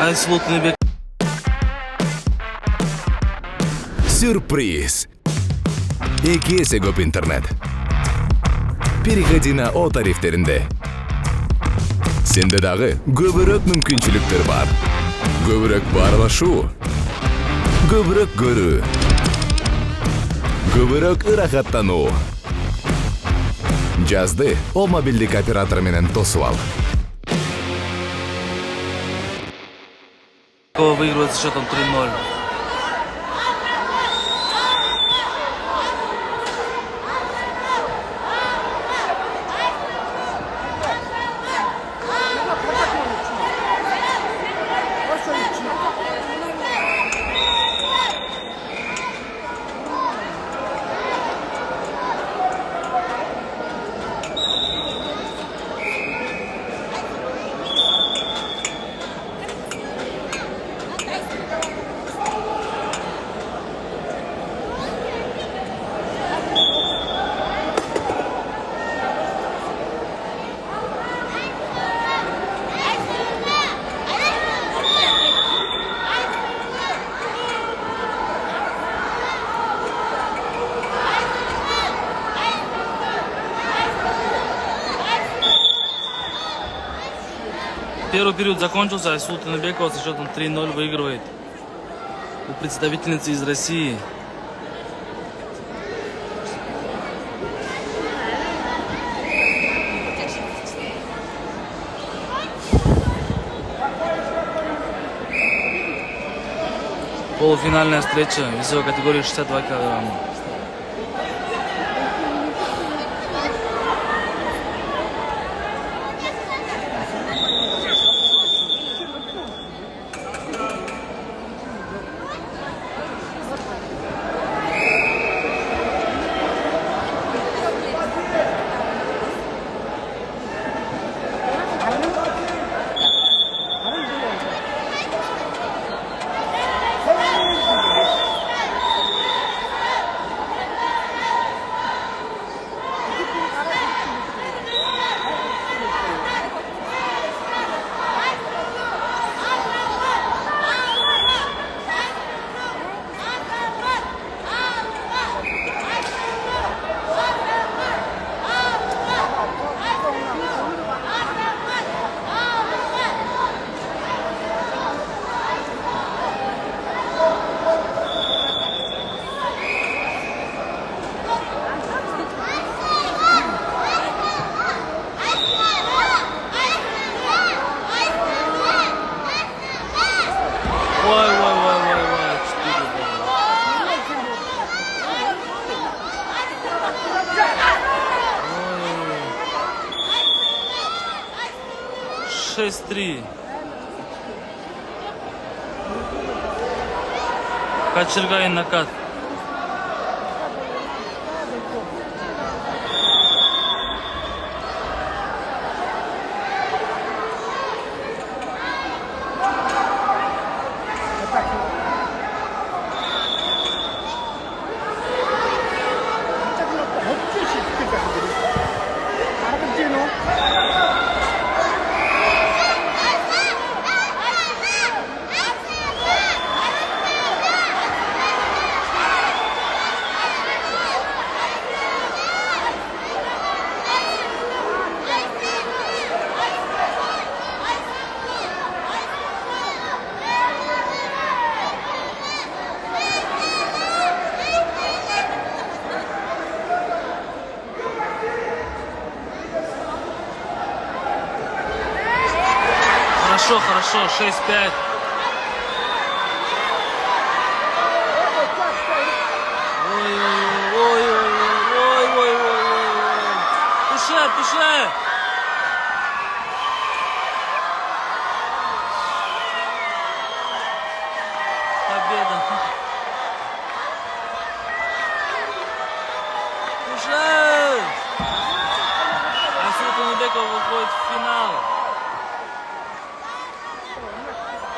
Айсулу Тыныбек. Сюрприз! Эки эсе көп интернет. Переходи на О тарифтеринде. Сенде дагы көбүрөөк мүмкүнчүлүктөр бар. Көбүрөөк баарлашуу, көбүрөөк көрүү, көбүрөөк ырахаттануу. Жазды О мобилдик оператор менен тосуп ал. Кого выигрывает с счетом 3-0. Первый период закончился, Айсулу Тыныбекова со счетом 3-0 выигрывает у представительницы из России. Полуфинальная встреча в весовой категории 62 килограмма. Ой, 6-3. Кочергай накат. Хорошо, 6-5. Ой. Туше. Победа. Туше. Айсулу Тыныбекова выходит в финал.